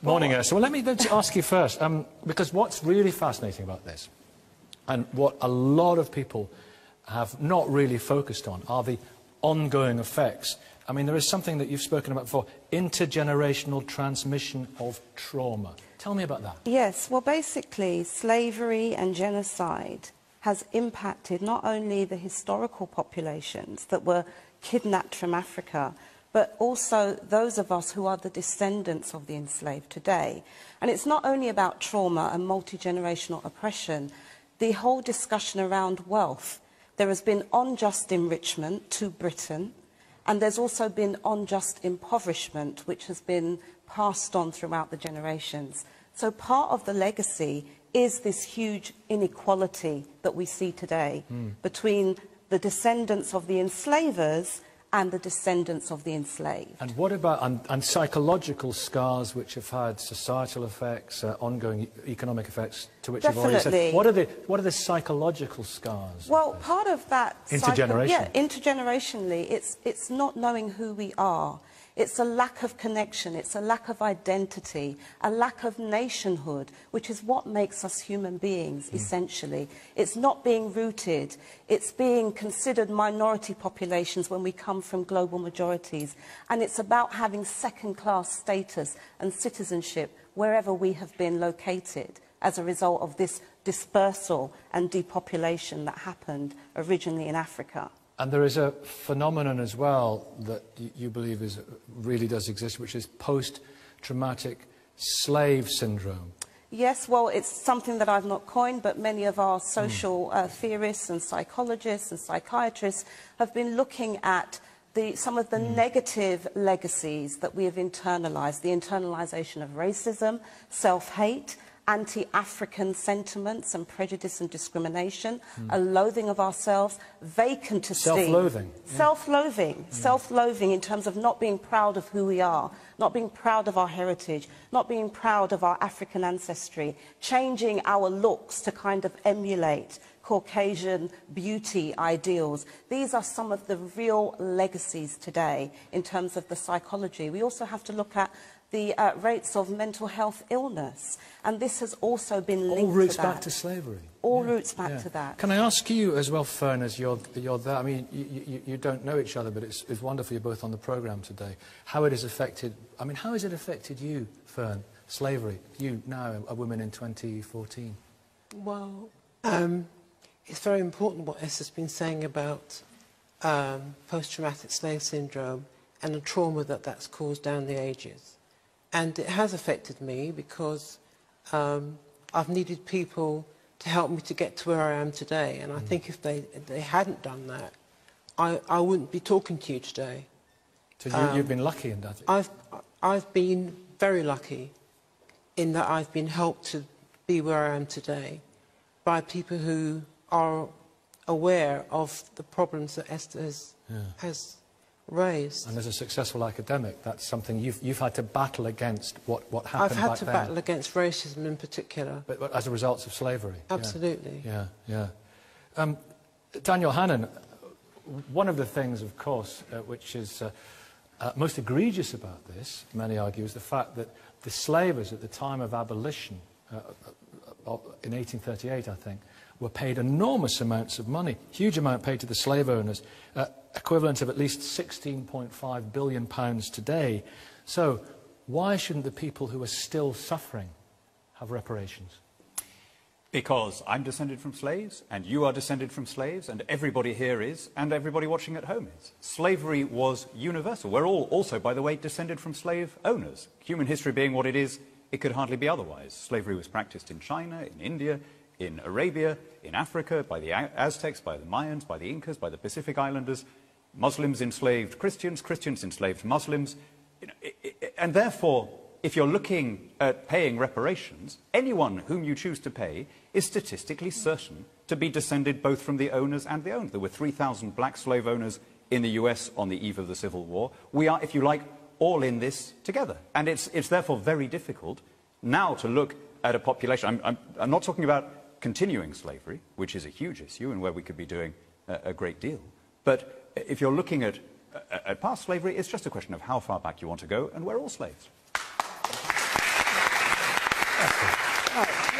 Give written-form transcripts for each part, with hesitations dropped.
Morning, Ursula. Well, let me ask you first, because what's really fascinating about this, and what a lot of people have not really focused on, are the ongoing effects. I mean, there is something that you've spoken about before, intergenerational transmission of trauma. Tell me about that. Yes, well, basically, slavery and genocide has impacted not only the historical populations that were kidnapped from Africa, but also those of us who are the descendants of the enslaved today. And it's not only about trauma and multi-generational oppression. The whole discussion around wealth, there has been unjust enrichment to Britain, and there's also been unjust impoverishment, which has been passed on throughout the generations. So part of the legacy is this huge inequality that we see today between the descendants of the enslavers and the descendants of the enslaved. And what about and psychological scars which have had societal effects, ongoing economic effects, to which you've already said? What are the psychological scars? Well, part of that... Intergenerational. Yeah, intergenerationally, it's not knowing who we are. It's a lack of connection, it's a lack of identity, a lack of nationhood, which is what makes us human beings, essentially. It's not being rooted, it's being considered minority populations when we come from global majorities. And it's about having second-class status and citizenship wherever we have been located as a result of this dispersal and depopulation that happened originally in Africa. And there is a phenomenon as well that you believe really does exist, which is post-traumatic slave syndrome. Yes, well, it's something that I've not coined, but many of our social theorists and psychologists and psychiatrists have been looking at some of the negative legacies that we have internalized, the internalization of racism, self-hate, anti-African sentiments and prejudice and discrimination, a loathing of ourselves, vacant esteem. Self-loathing. Self-loathing. Self-loathing in terms of not being proud of who we are, not being proud of our heritage, not being proud of our African ancestry, changing our looks to kind of emulate Caucasian beauty ideals. These are some of the real legacies today in terms of the psychology. We also have to look at the rates of mental health illness, and this has also been linked to that. All roots back to slavery. All roots back to that. Can I ask you as well, Fern, as you're there, I mean, you don't know each other, but it's wonderful you're both on the programme today, how it has affected, I mean, how has it affected you, Fern, slavery, you now, a woman in 2014? Well, it's very important what Esther's been saying about post-traumatic slave syndrome and the trauma that that's caused down the ages. And it has affected me because I've needed people to help me to get to where I am today. And I think if they hadn't done that, I wouldn't be talking to you today. So you've been lucky in that? I've been very lucky in that I've been helped to be where I am today by people who are aware of the problems that Esther has raised. And as a successful academic, that's something you've had to battle against what happened back then. I've had to battle against racism in particular. But as a result of slavery. Absolutely. Yeah. Daniel Hannan, one of the things, of course, which is most egregious about this, many argue, is the fact that the slavers at the time of abolition, in 1838, I think, were paid enormous amounts of money, huge amount paid to the slave owners, equivalent of at least £16.5 billion today. So why shouldn't the people who are still suffering have reparations? Because I'm descended from slaves, and you are descended from slaves, and everybody here is, and everybody watching at home is. Slavery was universal. We're all also, by the way, descended from slave owners. Human history being what it is, it could hardly be otherwise. Slavery was practiced in China, in India, in Arabia, in Africa, by the Aztecs, by the Mayans, by the Incas, by the Pacific Islanders. Muslims enslaved Christians, Christians enslaved Muslims. And therefore, if you're looking at paying reparations, anyone whom you choose to pay is statistically certain to be descended both from the owners and the owned. There were 3,000 black slave owners in the US on the eve of the Civil War. We are, if you like, all in this together. And it's therefore very difficult now to look at a population. I'm not talking about continuing slavery, which is a huge issue and where we could be doing a great deal. But if you're looking at past slavery, it's just a question of how far back you want to go, and we're all slaves.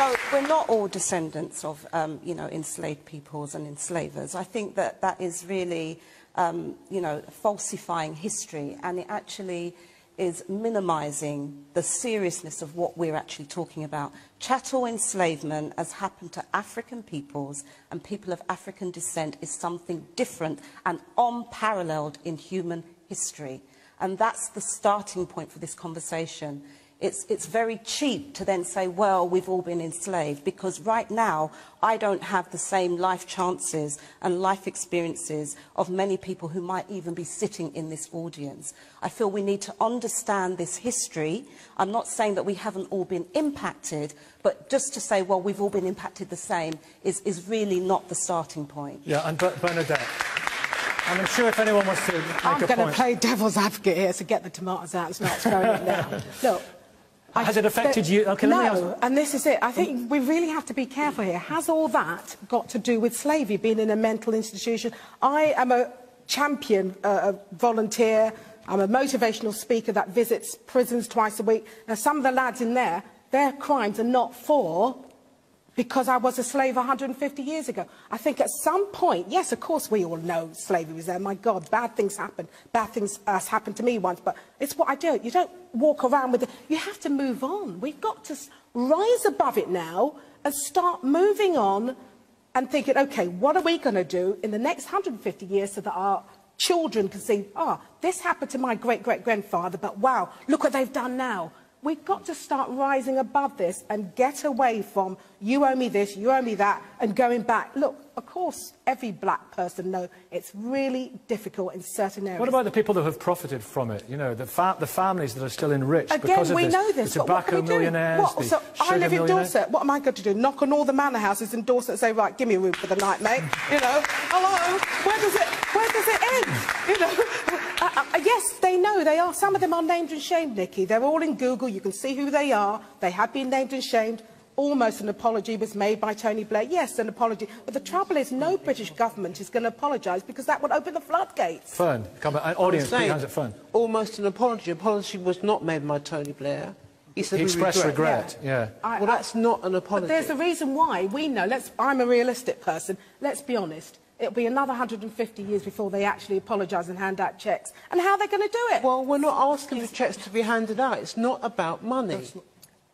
No, we're not all descendants of, you know, enslaved peoples and enslavers. I think that that is really, you know, falsifying history, and it actually is minimising the seriousness of what we're actually talking about. Chattel enslavement, as happened to African peoples and people of African descent, is something different and unparalleled in human history. And that's the starting point for this conversation. It's very cheap to then say, well, we've all been enslaved, because right now I don't have the same life chances and life experiences of many people who might even be sitting in this audience. I feel we need to understand this history. I'm not saying that we haven't all been impacted, but just to say, well, we've all been impacted the same is really not the starting point. Yeah, and Bernadette, I'm sure if anyone wants to make a point... I'm going to play devil's advocate here, so get the tomatoes out and start throwing it now. Look, has it affected you? Okay, no, and this is it. I think we really have to be careful here. Has all that got to do with slavery, being in a mental institution? I am a champion, a volunteer. I'm a motivational speaker that visits prisons twice a week. Now, some of the lads in there, their crimes are not for because I was a slave 150 years ago. I think at some point, yes, of course we all know slavery was there. My God, bad things happen. Bad things happened to me once, but it's what I do. You don't walk around with it. You have to move on. We've got to rise above it now and start moving on and thinking, OK, what are we going to do in the next 150 years so that our children can see, this happened to my great-great-grandfather, but wow, look what they've done now. We've got to start rising above this and get away from you owe me this, you owe me that, and going back. Look, of course, every black person knows it's really difficult in certain areas. What about the people that have profited from it? You know, the families that are still enriched Again, because of we this. know this. The tobacco millionaires, the so I live in millionaires. Dorset. What am I going to do? Knock on all the manor houses in Dorset and say, right, give me a room for the night, mate. You know, hello, where does it end? You know. Yes, they know they are. Some of them are named and shamed, Nikki. They're all in Google. You can see who they are. They have been named and shamed. Almost an apology was made by Tony Blair. Yes, an apology. But the trouble is, no British government is going to apologise because that would open the floodgates. Fern, come on. Audience, put your hands at Fern. Almost an apology. Apology was not made by Tony Blair. He said he expressed regret. Yeah. Well, that's not an apology. But there's a reason why. We know. I'm a realistic person. Let's be honest. It'll be another 150 years before they actually apologise and hand out cheques. And how are they going to do it? Well, we're not asking for cheques to be handed out. It's not about money.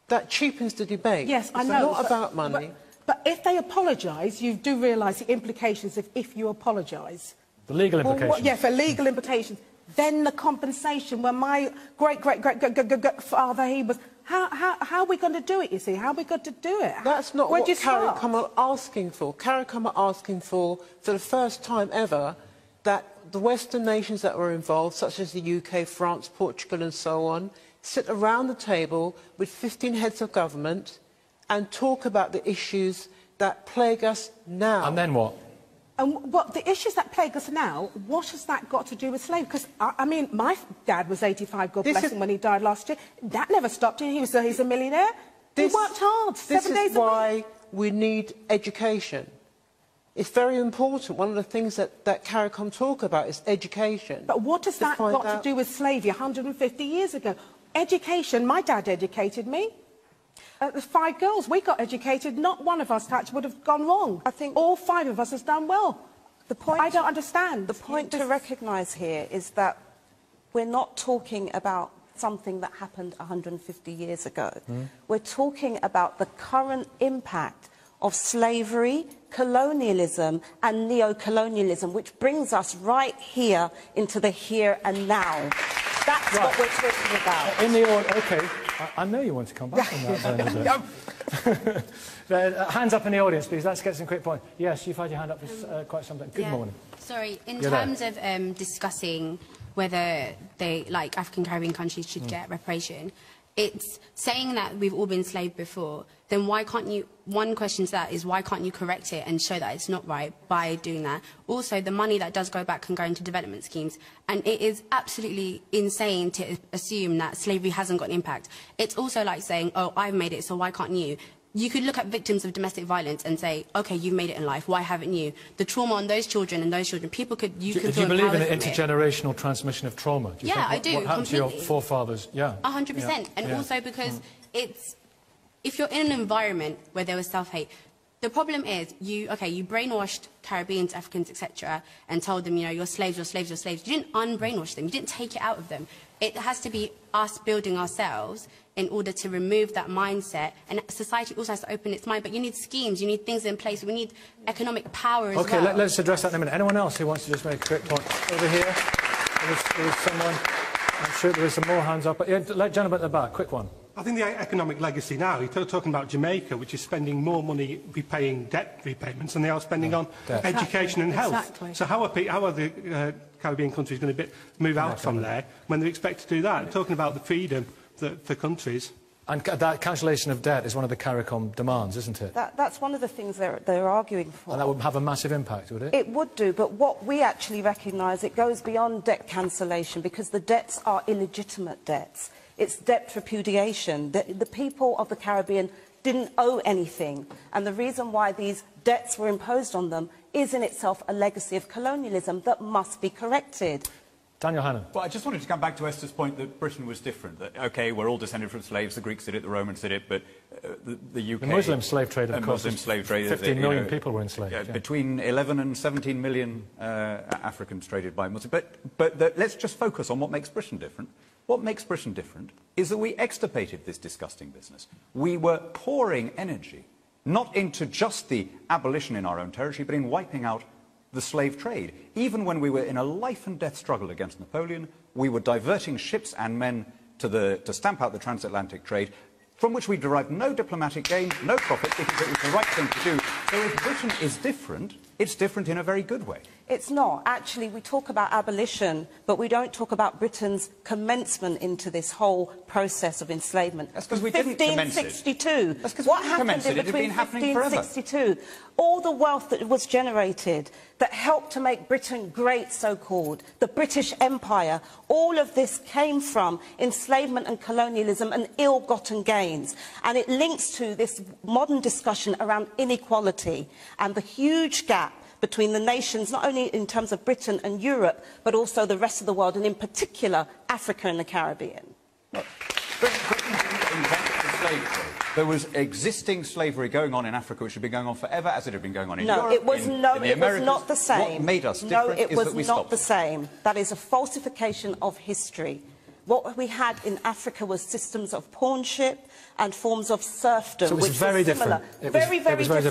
That cheapens the debate. Yes, I know. It's not about money. But if they apologise, you do realise the implications of if you apologise. The legal implications. Well, yeah, for legal implications. Then the compensation, when my great-great-great-father, he was... How are we going to do it, you see? How are we going to do it? That's not what CARICOM are asking for. CARICOM are asking for the first time ever, that the Western nations that were involved, such as the UK, France, Portugal and so on, sit around the table with 15 heads of government and talk about the issues that plague us now. And then what? And what the issues that plague us now, what has that got to do with slavery? Because, I mean, my dad was 85, God bless him, when he died last year. That never stopped him. He's a millionaire. He worked hard, 7 days a week. This is why we need education. It's very important. One of the things that CARICOM talk about is education. But what has that got to do with slavery 150 years ago? Education, my dad educated me. The 5 girls, we got educated. Not one of us would have gone wrong. I think all 5 of us has done well. The point, I don't understand. The point to recognise here is that we're not talking about something that happened 150 years ago. We're talking about the current impact of slavery, colonialism and neo-colonialism, which brings us right here into the here and now. That's right. What we're talking about. In the order, OK. I know you want to come back on that. Hands up in the audience, please. Let's get some quick points. Yes, you've had your hand up for quite some time. Good morning. Sorry, in terms of discussing whether African Caribbean countries should get reparation, it's saying that we've all been enslaved before, then why can't you... One question to that is why can't you correct it and show that it's not right by doing that? Also, the money that does go back can go into development schemes. And it is absolutely insane to assume that slavery hasn't got an impact. It's also like saying, oh, I've made it, so why can't you? You could look at victims of domestic violence and say, OK, you've made it in life, why haven't you? The trauma on those children and those children, people could... Do you believe in the intergenerational transmission of trauma? Yeah, I do. What happened to your forefathers? Yeah. 100%. And also because it's if you're in an environment where there was self-hate, the problem is you brainwashed Caribbeans, Africans, etc., and told them, you know, you're slaves, you're slaves, you're slaves. You didn't unbrainwash them. You didn't take it out of them. It has to be us building ourselves in order to remove that mindset. And society also has to open its mind. But you need schemes, you need things in place. We need economic power as well. OK, let's address that in a minute. Anyone else who wants to just make a quick point? Over here, there was someone. I'm sure there were some more hands up. But yeah, gentleman at the back, quick one. I think the economic legacy now, you're talking about Jamaica, which is spending more money repaying debt repayments than they are spending on education and health. Exactly. So how are the Caribbean countries going to move out from there when they expect to do that? Talking about the freedom for countries. And that cancellation of debt is one of the CARICOM demands, isn't it? That's one of the things they're arguing for. And that would have a massive impact, would it? It would do, but what we actually recognise, it goes beyond debt cancellation because the debts are illegitimate debts. It's debt repudiation. The people of the Caribbean didn't owe anything, and the reason why these debts were imposed on them is in itself a legacy of colonialism that must be corrected. Daniel Hannan. Well, I just wanted to come back to Esther's point that Britain was different. That, OK, we're all descended from slaves, the Greeks did it, the Romans did it, but the UK... The Muslim slave trade, of course, Muslim slave trade, 15 million people were enslaved. Yeah. Between 11 and 17 million Africans traded by Muslims. But let's just focus on what makes Britain different. What makes Britain different is that we extirpated this disgusting business. We were pouring energy, not into just the abolition in our own territory, but in wiping out the slave trade. Even when we were in a life-and-death struggle against Napoleon, we were diverting ships and men to stamp out the transatlantic trade, from which we derived no diplomatic gain, no profit, because it was the right thing to do. So if Britain is different, it's different in a very good way. It's not. Actually, we talk about abolition, but we don't talk about Britain's commencement into this whole process of enslavement. That's because we didn't commence it. 1562. That's because what we didn't commence happened it. It had been between happening forever. 1562? All the wealth that was generated, that helped to make Britain great, so-called, the British Empire, all of this came from enslavement and colonialism and ill-gotten gains. And it links to this modern discussion around inequality and the huge gap between the nations, not only in terms of Britain and Europe, but also the rest of the world, and in particular, Africa and the Caribbean. Britain didn't invent the slave trade. There was existing slavery going on in Africa, which had been going on forever, as it had been going on in Europe. It was not the same. What made us No, different it is was that we not stopped the same. That is a falsification of history. What we had in Africa was systems of pawnship and forms of serfdom, So it was which very was similar. different. Very, very different.